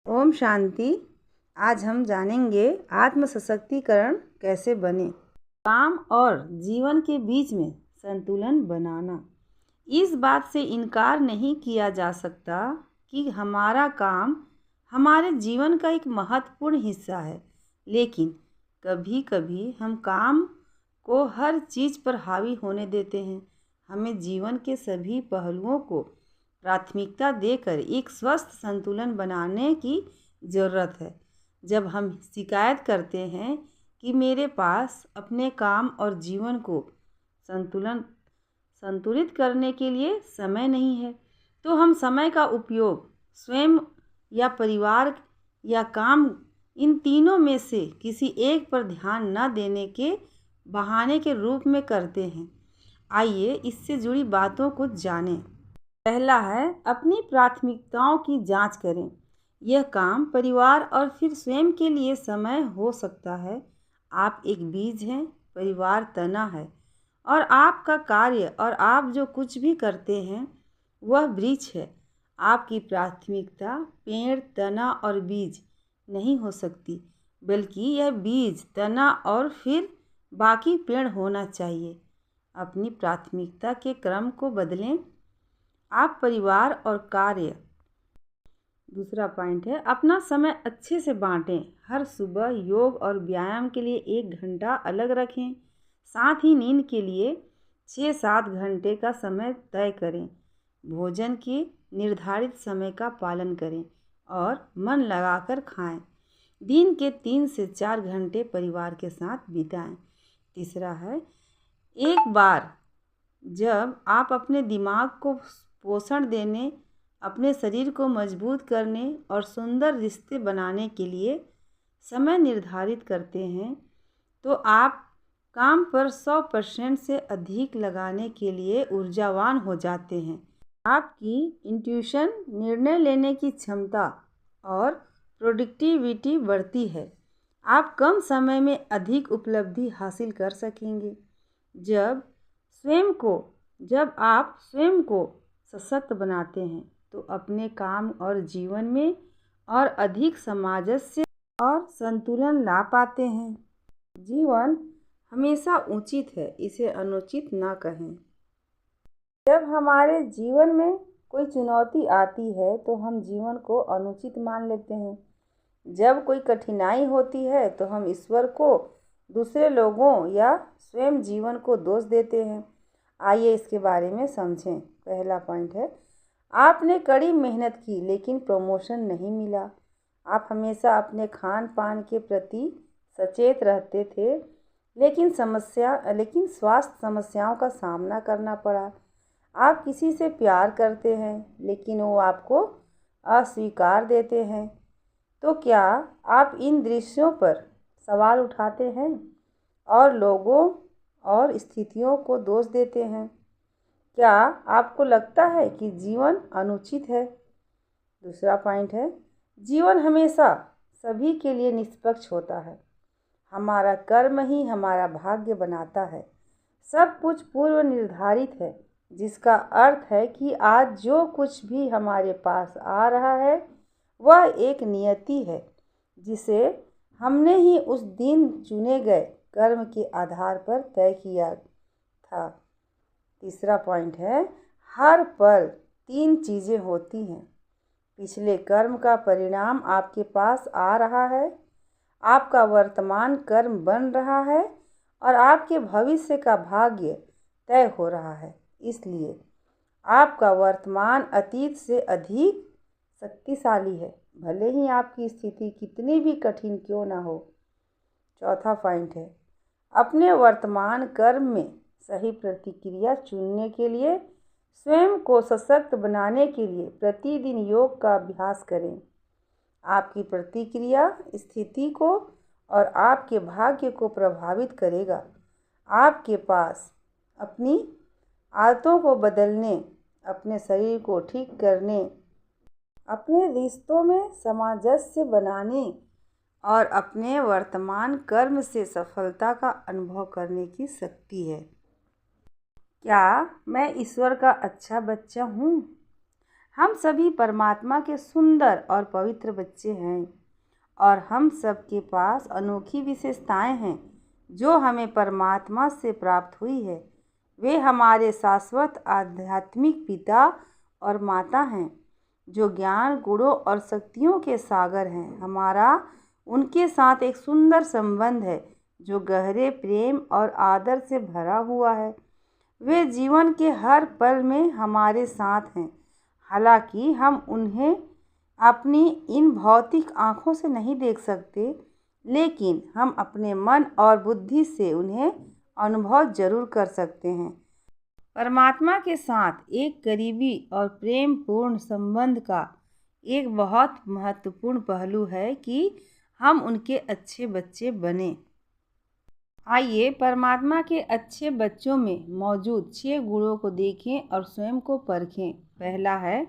ओम शांति। आज हम जानेंगे आत्म सशक्तिकरण कैसे बने। काम और जीवन के बीच में संतुलन बनाना। इस बात से इनकार नहीं किया जा सकता कि हमारा काम हमारे जीवन का एक महत्वपूर्ण हिस्सा है, लेकिन कभी कभी हम काम को हर चीज़ पर हावी होने देते हैं। हमें जीवन के सभी पहलुओं को प्राथमिकता देकर एक स्वस्थ संतुलन बनाने की ज़रूरत है। जब हम शिकायत करते हैं कि मेरे पास अपने काम और जीवन को संतुलित करने के लिए समय नहीं है, तो हम समय का उपयोग स्वयं या परिवार या काम, इन तीनों में से किसी एक पर ध्यान न देने के बहाने के रूप में करते हैं। आइए इससे जुड़ी बातों को जानें। पहला है, अपनी प्राथमिकताओं की जांच करें। यह काम, परिवार और फिर स्वयं के लिए समय हो सकता है। आप एक बीज हैं, परिवार तना है, और आपका कार्य और आप जो कुछ भी करते हैं वह वृक्ष है। आपकी प्राथमिकता पेड़, तना और बीज नहीं हो सकती, बल्कि यह बीज, तना और फिर बाकी पेड़ होना चाहिए। अपनी प्राथमिकता के क्रम को बदलें। आप परिवार और कार्य। दूसरा पॉइंट है, अपना समय अच्छे से बांटें। हर सुबह योग और व्यायाम के लिए 1 घंटा अलग रखें। साथ ही नींद के लिए 6-7 घंटे का समय तय करें। भोजन के निर्धारित समय का पालन करें और मन लगाकर खाएं। दिन के 3 से 4 घंटे परिवार के साथ बिताएं। तीसरा है, एक बार जब आप अपने दिमाग को पोषण देने, अपने शरीर को मजबूत करने और सुंदर रिश्ते बनाने के लिए समय निर्धारित करते हैं, तो आप काम पर 100% से अधिक लगाने के लिए ऊर्जावान हो जाते हैं। आपकी इंट्यूशन, निर्णय लेने की क्षमता और प्रोडक्टिविटी बढ़ती है। आप कम समय में अधिक उपलब्धि हासिल कर सकेंगे। जब आप स्वयं को सशक्त बनाते हैं, तो अपने काम और जीवन में और अधिक सामंजस्य और संतुलन ला पाते हैं। जीवन हमेशा उचित है, इसे अनुचित ना कहें। जब हमारे जीवन में कोई चुनौती आती है तो हम जीवन को अनुचित मान लेते हैं। जब कोई कठिनाई होती है तो हम ईश्वर को, दूसरे लोगों या स्वयं जीवन को दोष देते हैं। आइए इसके बारे में समझें। पहला पॉइंट है, आपने कड़ी मेहनत की लेकिन प्रमोशन नहीं मिला। आप हमेशा अपने खान पान के प्रति सचेत रहते थे, लेकिन स्वास्थ्य समस्याओं का सामना करना पड़ा। आप किसी से प्यार करते हैं, लेकिन वो आपको अस्वीकार देते हैं। तो क्या आप इन दृश्यों पर सवाल उठाते हैं और लोगों और स्थितियों को दोष देते हैं? क्या आपको लगता है कि जीवन अनुचित है? दूसरा पॉइंट है, जीवन हमेशा सभी के लिए निष्पक्ष होता है। हमारा कर्म ही हमारा भाग्य बनाता है। सब कुछ पूर्व निर्धारित है, जिसका अर्थ है कि आज जो कुछ भी हमारे पास आ रहा है वह एक नियति है, जिसे हमने ही उस दिन चुने गए कर्म के आधार पर तय किया था। तीसरा पॉइंट है, हर पल 3 चीज़ें होती हैं। पिछले कर्म का परिणाम आपके पास आ रहा है, आपका वर्तमान कर्म बन रहा है और आपके भविष्य का भाग्य तय हो रहा है। इसलिए आपका वर्तमान अतीत से अधिक शक्तिशाली है, भले ही आपकी स्थिति कितनी भी कठिन क्यों ना हो। चौथा पॉइंट है, अपने वर्तमान कर्म में सही प्रतिक्रिया चुनने के लिए, स्वयं को सशक्त बनाने के लिए प्रतिदिन योग का अभ्यास करें। आपकी प्रतिक्रिया स्थिति को और आपके भाग्य को प्रभावित करेगा। आपके पास अपनी आदतों को बदलने, अपने शरीर को ठीक करने, अपने रिश्तों में सामंजस्य बनाने और अपने वर्तमान कर्म से सफलता का अनुभव करने की शक्ति है। क्या मैं ईश्वर का अच्छा बच्चा हूँ? हम सभी परमात्मा के सुंदर और पवित्र बच्चे हैं और हम सबके पास अनोखी विशेषताएं हैं जो हमें परमात्मा से प्राप्त हुई है। वे हमारे शाश्वत आध्यात्मिक पिता और माता हैं जो ज्ञान, गुणों और शक्तियों के सागर हैं। हमारा उनके साथ एक सुंदर संबंध है जो गहरे प्रेम और आदर से भरा हुआ है। वे जीवन के हर पल में हमारे साथ हैं, हालांकि हम उन्हें अपनी इन भौतिक आँखों से नहीं देख सकते, लेकिन हम अपने मन और बुद्धि से उन्हें अनुभव जरूर कर सकते हैं। परमात्मा के साथ एक करीबी और प्रेम पूर्ण संबंध का एक बहुत महत्वपूर्ण पहलू है कि हम उनके अच्छे बच्चे बने। आइए परमात्मा के अच्छे बच्चों में मौजूद 6 गुणों को देखें और स्वयं को परखें। पहला है,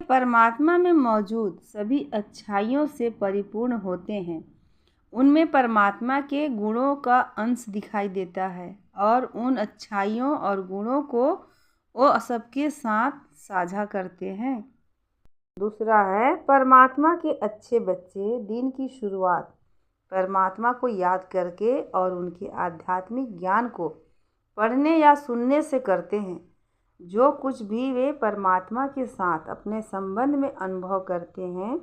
परमात्मा में मौजूद सभी अच्छाइयों से परिपूर्ण होते हैं। उनमें परमात्मा के गुणों का अंश दिखाई देता है और उन अच्छाइयों और गुणों को वो सबके साथ साझा करते हैं। दूसरा है, परमात्मा के अच्छे बच्चे दिन की शुरुआत परमात्मा को याद करके और उनके आध्यात्मिक ज्ञान को पढ़ने या सुनने से करते हैं। जो कुछ भी वे परमात्मा के साथ अपने संबंध में अनुभव करते हैं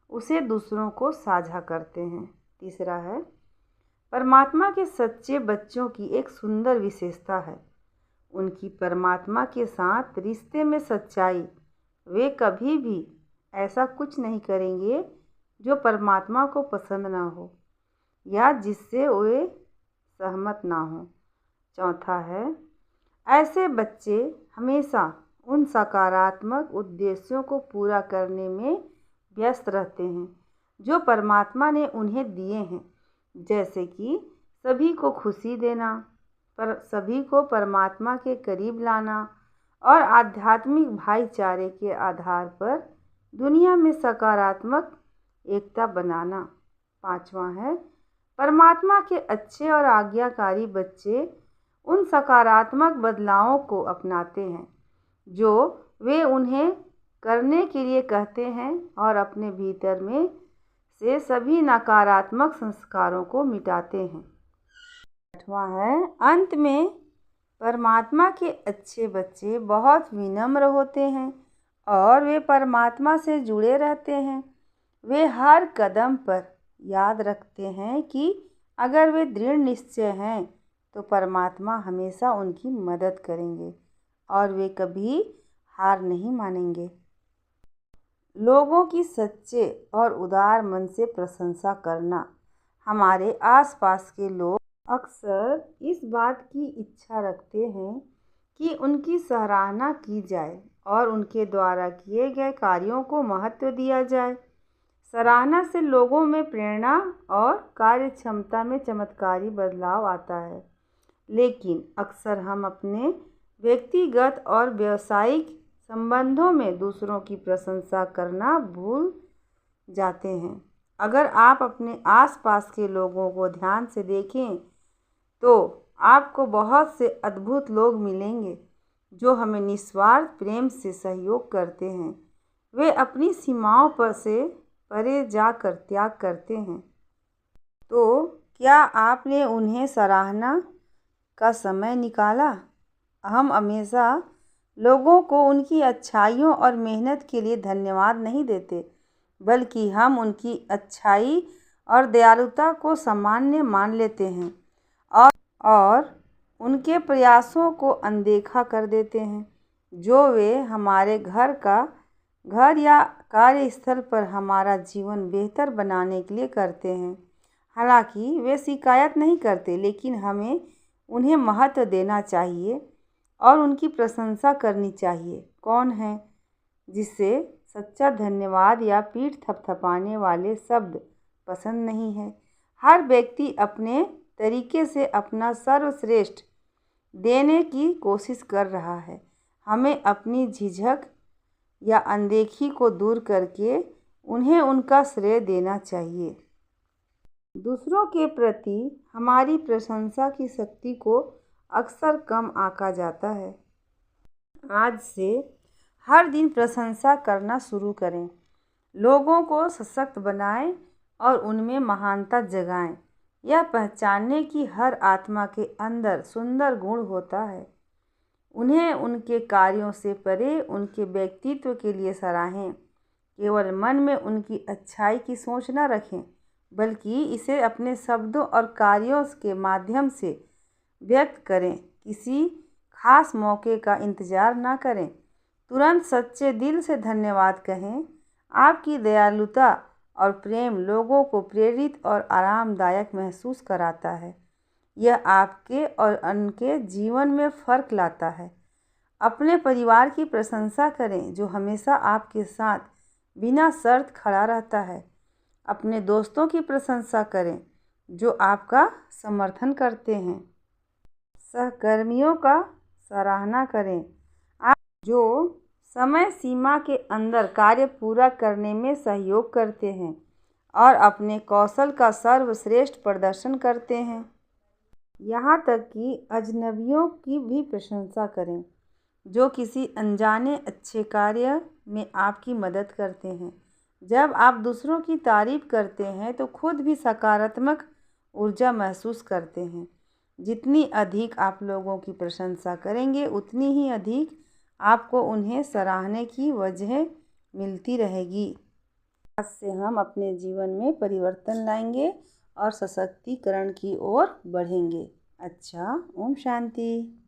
उसे दूसरों को साझा करते हैं। तीसरा है, परमात्मा के सच्चे बच्चों की एक सुंदर विशेषता है उनकी परमात्मा के साथ रिश्ते में सच्चाई। वे कभी भी ऐसा कुछ नहीं करेंगे जो परमात्मा को पसंद ना हो या जिससे वे सहमत ना हो। चौथा है, ऐसे बच्चे हमेशा उन सकारात्मक उद्देश्यों को पूरा करने में व्यस्त रहते हैं जो परमात्मा ने उन्हें दिए हैं, जैसे कि सभी को खुशी देना, पर सभी को परमात्मा के करीब लाना और आध्यात्मिक भाईचारे के आधार पर दुनिया में सकारात्मक एकता बनाना। पांचवा है, परमात्मा के अच्छे और आज्ञाकारी बच्चे उन सकारात्मक बदलावों को अपनाते हैं जो वे उन्हें करने के लिए कहते हैं और अपने भीतर में से सभी नकारात्मक संस्कारों को मिटाते हैं। आठवां है, अंत में परमात्मा के अच्छे बच्चे बहुत विनम्र होते हैं और वे परमात्मा से जुड़े रहते हैं। वे हर कदम पर याद रखते हैं कि अगर वे दृढ़ निश्चय हैं तो परमात्मा हमेशा उनकी मदद करेंगे और वे कभी हार नहीं मानेंगे। लोगों की सच्चे और उदार मन से प्रशंसा करना। हमारे आसपास के लोग अक्सर इस बात की इच्छा रखते हैं कि उनकी सराहना की जाए और उनके द्वारा किए गए कार्यों को महत्व दिया जाए। सराहना से लोगों में प्रेरणा और कार्य क्षमता में चमत्कारी बदलाव आता है, लेकिन अक्सर हम अपने व्यक्तिगत और व्यावसायिक संबंधों में दूसरों की प्रशंसा करना भूल जाते हैं। अगर आप अपने आसपास के लोगों को ध्यान से देखें तो आपको बहुत से अद्भुत लोग मिलेंगे जो हमें निस्वार्थ प्रेम से सहयोग करते हैं। वे अपनी सीमाओं पर से परे जाकर त्याग करते हैं। तो क्या आपने उन्हें सराहना का समय निकाला? हम हमेशा लोगों को उनकी अच्छाइयों और मेहनत के लिए धन्यवाद नहीं देते, बल्कि हम उनकी अच्छाई और दयालुता को सामान्य मान लेते हैं और उनके प्रयासों को अनदेखा कर देते हैं जो वे हमारे घर या कार्यस्थल पर हमारा जीवन बेहतर बनाने के लिए करते हैं। हालांकि वे शिकायत नहीं करते, लेकिन हमें उन्हें महत्व देना चाहिए और उनकी प्रशंसा करनी चाहिए। कौन है जिसे सच्चा धन्यवाद या पीठ थपथपाने वाले शब्द पसंद नहीं है? हर व्यक्ति अपने तरीके से अपना सर्वश्रेष्ठ देने की कोशिश कर रहा है। हमें अपनी झिझक या अनदेखी को दूर करके उन्हें उनका श्रेय देना चाहिए। दूसरों के प्रति हमारी प्रशंसा की शक्ति को अक्सर कम आंका जाता है। आज से हर दिन प्रशंसा करना शुरू करें। लोगों को सशक्त बनाएं और उनमें महानता जगाएं। यह पहचानने की हर आत्मा के अंदर सुंदर गुण होता है। उन्हें उनके कार्यों से परे उनके व्यक्तित्व के लिए सराहें। केवल मन में उनकी अच्छाई की सोच न रखें, बल्कि इसे अपने शब्दों और कार्यों के माध्यम से व्यक्त करें। किसी खास मौके का इंतज़ार न करें, तुरंत सच्चे दिल से धन्यवाद कहें। आपकी दयालुता और प्रेम लोगों को प्रेरित और आरामदायक महसूस कराता है। यह आपके और उनके जीवन में फ़र्क लाता है। अपने परिवार की प्रशंसा करें, जो हमेशा आपके साथ बिना शर्त खड़ा रहता है। अपने दोस्तों की प्रशंसा करें, जो आपका समर्थन करते हैं। सहकर्मियों का सराहना करें, आप जो समय सीमा के अंदर कार्य पूरा करने में सहयोग करते हैं और अपने कौशल का सर्वश्रेष्ठ प्रदर्शन करते हैं। यहाँ तक कि अजनबियों की भी प्रशंसा करें, जो किसी अनजाने अच्छे कार्य में आपकी मदद करते हैं। जब आप दूसरों की तारीफ करते हैं तो खुद भी सकारात्मक ऊर्जा महसूस करते हैं। जितनी अधिक आप लोगों की प्रशंसा करेंगे, उतनी ही अधिक आपको उन्हें सराहने की वजह मिलती रहेगी। आज से हम अपने जीवन में परिवर्तन लाएंगे और सशक्तिकरण की ओर बढ़ेंगे। अच्छा, ओम शांति।